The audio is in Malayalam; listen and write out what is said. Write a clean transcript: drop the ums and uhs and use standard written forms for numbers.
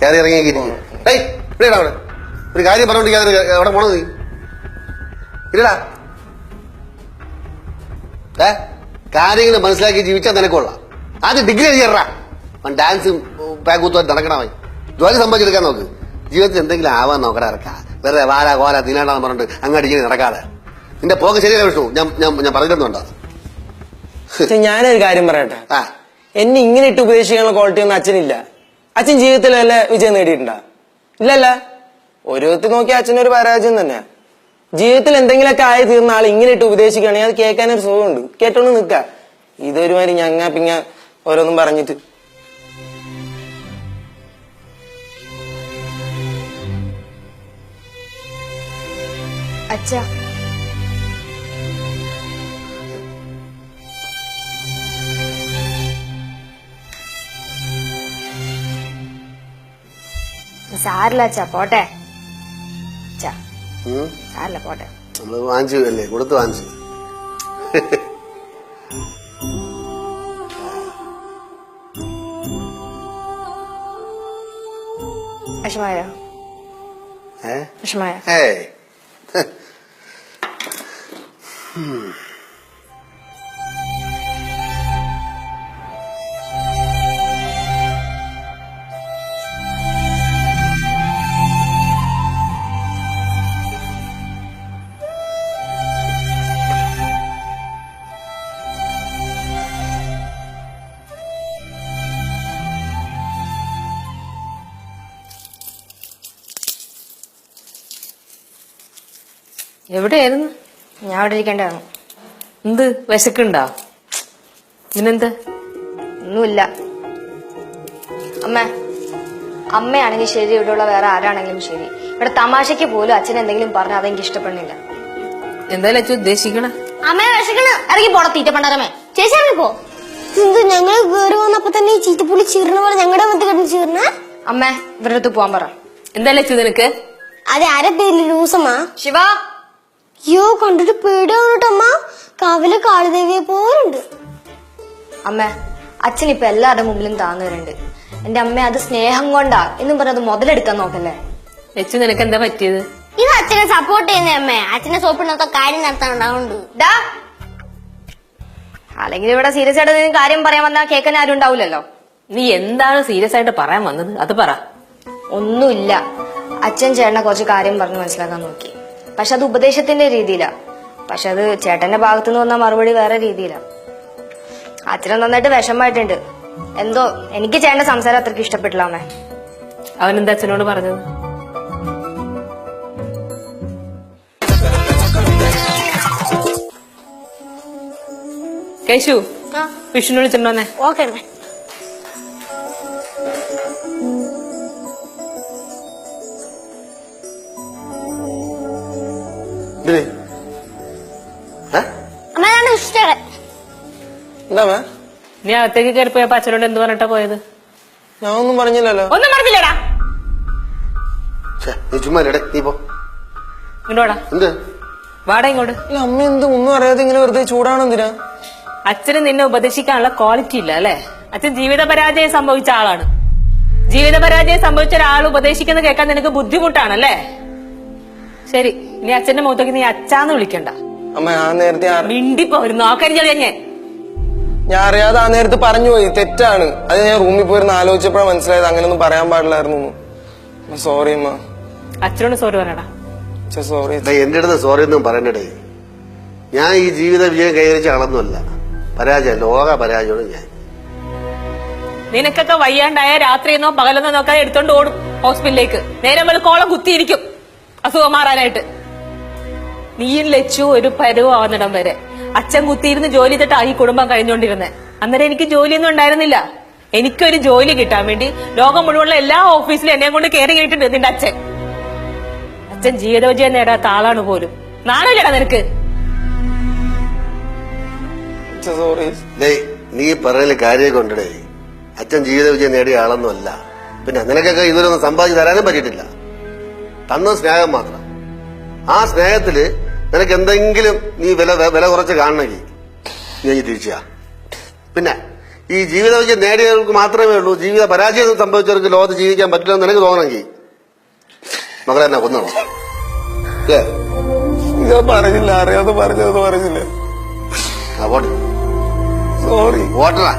കയറി ഇറങ്ങിയിരിക്കും. ഇവിടെ അവിടെ ഒരു കാര്യം പറഞ്ഞോണ്ടിരിക്കാതെ എവിടെ പോണത് നീ? ഇല്ലടാ കാര്യങ്ങൾ മനസ്സിലാക്കി ജീവിച്ചാൽ നിനക്കൊള്ളാം. ആദ്യം ഡിഗ്രി എഴുതിയറാ ഡാൻസും പാക്കൂത്തും നടക്കണമായി ജോലി സമ്പാദിച്ചെടുക്കാൻ നോക്ക്. ജീവിതത്തിൽ എന്തെങ്കിലും ആവാൻ നോക്കടാ ഇറക്കാ. വെറുതെ വാല കോല തിന്നാണ്ടാന്ന് പറഞ്ഞിട്ട് അങ്ങോട്ട് ഇങ്ങനെ നടക്കാതെ. നിന്റെ പോക്ക് ശരിയല്ല വിഷ്ണു. ഞാൻ പറഞ്ഞിട്ടൊന്നുണ്ടോ? ഞാനൊരു കാര്യം പറയട്ടെ. എന്നെ ഇങ്ങനെ ഇട്ട് ഉപദേശിക്കാനുള്ള ക്വാളിറ്റി ഒന്നും അച്ഛനില്ല. അച്ഛൻ ജീവിതത്തിൽ വല്ല വിജയം നേടിയിട്ടുണ്ടോ? ഇല്ലല്ല. ഒരു വിധത്തിൽ നോക്കിയ അച്ഛനൊരു പരാജയം തന്നെയാ. ജീവിതത്തിൽ എന്തെങ്കിലുമൊക്കെ ആയി തീർന്ന ആൾ ഇങ്ങനെ ഇട്ട് ഉപദേശിക്കുകയാണെങ്കിൽ അത് കേൾക്കാനൊരു സുഖമുണ്ട്. കേട്ടോണ്ട് നിൽക്ക. ഇതൊരുമാതിരി ഞങ്ങ പിങ്ങ ഓരോന്നും പറഞ്ഞിട്ട്. അച്ഛാ സാരില്ല അച്ഛാ, പോട്ടെ. സാരില്ല, പോട്ടെ. നമ്മള് വാങ്ങിച്ചു അല്ലേ, കൊടുത്ത് വാങ്ങിച്ചു. വിഷമായോ? വിഷമായോ? എവിടെയായിരുന്നു? ഞാൻ അവിടെ ഇരിക്കേണ്ടായിരുന്നു. എന്ത് വിശക്കുണ്ടോ? പിന്നെന്ത്? ഒന്നുമില്ല. അമ്മയാണെങ്കിൽ ശരി, ഇവിടെയുള്ള വേറെ ആരാണെങ്കിലും ശരി, ഇവിടെ തമാശയ്ക്ക് പോലും അച്ഛൻ എന്തെങ്കിലും പറഞ്ഞാൽ അതെനിക്ക് ഇഷ്ടപ്പെടുന്നില്ല. എന്തായാലും അച്ഛൻ ഉദ്ദേശിക്കണ? അമ്മ വിശക്കണ, ഇറങ്ങി പോട തീറ്റ പണ്ടാരമ്മേ. ചേച്ചി ഇറങ്ങി പോ. ഞങ്ങൾ കയറി വന്നപ്പോ തന്നെ ചീത്തപ്പുള്ളി ചീർണ പോലെ ഞങ്ങളുടെ മൊത്തം കിടന്ന് ചീർണ. അമ്മ ഇവരുടെ അടുത്ത് പോവാൻ പറ. എന്തായാലും അച്ഛൻ നിനക്ക്? അത് ആരെ പേരില് ലൂസമ്മാ? ശിവ. അയ്യോ, കണ്ടിട്ട് പേടിയാവണോട്ടമ്മ. കാവിലെ കാളിദേവിയെ പോലുണ്ട്. അമ്മ അച്ഛനിപ്പൊ എല്ലാവരുടെ മുമ്പിലും താന്നുവരുന്നുണ്ട്. എന്റെ അമ്മ അത് സ്നേഹം കൊണ്ടാ എന്നും പറഞ്ഞത് മുതലെടുക്കാൻ നോക്കല്ലേ. അച്ഛൻ നിനക്ക് എന്താ പറ്റിയത്? ഇത് അച്ഛനെ സപ്പോർട്ട് ചെയ്യുന്ന അമ്മ. അച്ഛനെ സോപ്പിടുന്ന കാര്യം നടത്താനുണ്ടാവുന്നുണ്ട്. അല്ലെങ്കിൽ ഇവിടെ സീരിയസ് ആയിട്ട് കാര്യം പറയാൻ വന്നാൽ കേൾക്കാൻ ആരും ഉണ്ടാവില്ലല്ലോ. നീ എന്താണ് സീരിയസ് ആയിട്ട് പറയാൻ വന്നത്? അത് പറ. ഒന്നുമില്ല. അച്ഛൻ ചേട്ടനെ കുറച്ച് കാര്യം പറഞ്ഞ് മനസ്സിലാക്കാൻ നോക്കി. പക്ഷെ അത് ഉപദേശത്തിന്റെ രീതിയിലാ. പക്ഷെ അത് ചേട്ടന്റെ ഭാഗത്തുനിന്ന് വന്ന മറുപടി വേറെ രീതിയിലാ. അച്ഛനെ നന്നായിട്ട് വിഷമായിട്ടുണ്ട്. എന്തോ എനിക്ക് ചേട്ടന്റെ സംസാരം അത്രയ്ക്ക് ഇഷ്ടപ്പെട്ടില്ല അമ്മേ. അവനെന്താ അച്ഛനോട് പറഞ്ഞത്? കേശു, വിഷ്ണു വിളിച്ചിട്ടുണ്ടോന്നെ? ഓക്കെ. നീ അകത്തേക്ക് കയറി പോയപ്പോ അച്ഛനോട് എന്ത് പറഞ്ഞിട്ടാ പോയത്? ഞാൻ ഒന്നും പറഞ്ഞില്ലല്ലോ. ഒന്നും പറഞ്ഞില്ലടാ. ഇങ്ങോട്ടാ, വാടാ ഇങ്ങോട്ട്. അമ്മ എന്ത് ഒന്നും അറിയാതെ ഇങ്ങനെ വെറുതെ ചൂടാണെന്തിനാ? അച്ഛന് നിന്നെ ഉപദേശിക്കാനുള്ള ക്വാളിറ്റി ഇല്ല അല്ലെ? അച്ഛൻ ജീവിത പരാജയം സംഭവിച്ച ആളാണ്. ജീവിത പരാജയം സംഭവിച്ച ഒരാൾ ഉപദേശിക്കുന്നത് കേൾക്കാൻ നിനക്ക് ബുദ്ധിമുട്ടാണല്ലേ? ശരി, നീ അച്ഛന്റെ മുഖത്തേക്ക് നീ അച്ഛാന്ന് വിളിക്കണ്ട. അമ്മ ആ നേരത്തെ മിണ്ടിപ്പോയിരുന്നു നോക്കരിഞ്ഞ ഞാൻ അറിയാതെ ആ നേരത്ത് പറഞ്ഞു പോയി. തെറ്റാണ്. അത് ഞാൻ റൂമിൽ പോയിരുന്ന് ആലോചിച്ചപ്പോഴാണ് മനസ്സിലായത് അങ്ങനെയൊന്നും പറയാൻ പാടില്ലായിരുന്നു. സോറി അമ്മ. അച്ഛനോട് സോറി പറയടാ. സോറി. എന്റെ അടുത്ത് സോറി ഒന്നും പറയണ്ടേ. ഞാൻ ഈ ജീവിത വിജയം കൈവരിച്ച ആളൊന്നുമല്ല. പരാജയം, ലോക പരാജയമാണ് ഞാൻ. നിനക്കൊക്കെ വയ്യാണ്ടായ രാത്രിയെന്നോ പകലെന്നോ നോക്കാതെ എടുത്തോണ്ട് ഓടും ഹോസ്പിറ്റലിലേക്ക്. നേരം വെളുക്കോളം കുത്തിയിരിക്കും അസുഖം മാറാനായിട്ട്. നീയും ലച്ചു ഒരു പരുവാവുന്നിടം വരെ അച്ഛൻ കുത്തിയിരുന്ന് ജോലി ചെയ്തിട്ടാ ഈ കുടുംബം കഴിഞ്ഞുകൊണ്ടിരുന്നത്. അന്നേരം എനിക്ക് ജോലിയൊന്നും ഉണ്ടായിരുന്നില്ല. എനിക്കൊരു ജോലി കിട്ടാൻ വേണ്ടി ലോകം മുഴുവനുള്ള എല്ലാ ഓഫീസിലും എന്നെ കൊണ്ട് കയറി കഴിഞ്ഞിട്ടുണ്ട് നിന്റെ അച്ഛൻ. അച്ഛൻ ജീവിത വിജയം നേടാത്ത ആളാണ് പോലും. നാണമില്ലടാ നിനക്ക്? നീ പറയുന്ന കാര്യമൊക്കെ ഉണ്ടേ. അച്ഛൻ ജീവിത വിജയം നേടിയ ആളൊന്നും അല്ല. പിന്നെ നിനക്കൊക്കെ ഇതുവരൊന്നും സമ്പാദിച്ചു തരാനും പറ്റിയിട്ടില്ല. തന്ന സ്നേഹം മാത്രം. ആ സ്നേഹത്തില് നിനക്ക് എന്തെങ്കിലും നീ വില കുറച്ച് കാണണമെങ്കിൽ നീ തിരിച്ചാ. പിന്നെ ഈ ജീവിത വിജയം നേടിയവർക്ക് മാത്രമേ ഉള്ളൂ ജീവിത പരാജയം സംഭവിച്ചവർക്ക് ലോകത്ത് ജീവിക്കാൻ പറ്റില്ലെന്ന് എനിക്ക് തോന്നണമെങ്കിൽ മകളെ എന്നെ കൊന്നണം അല്ലേ? ഞാൻ പറഞ്ഞില്ല, അറിയാതെ പറഞ്ഞത് പറഞ്ഞില്ല. ആ, പോട്ടെ സോറി. പോട്ടടാ.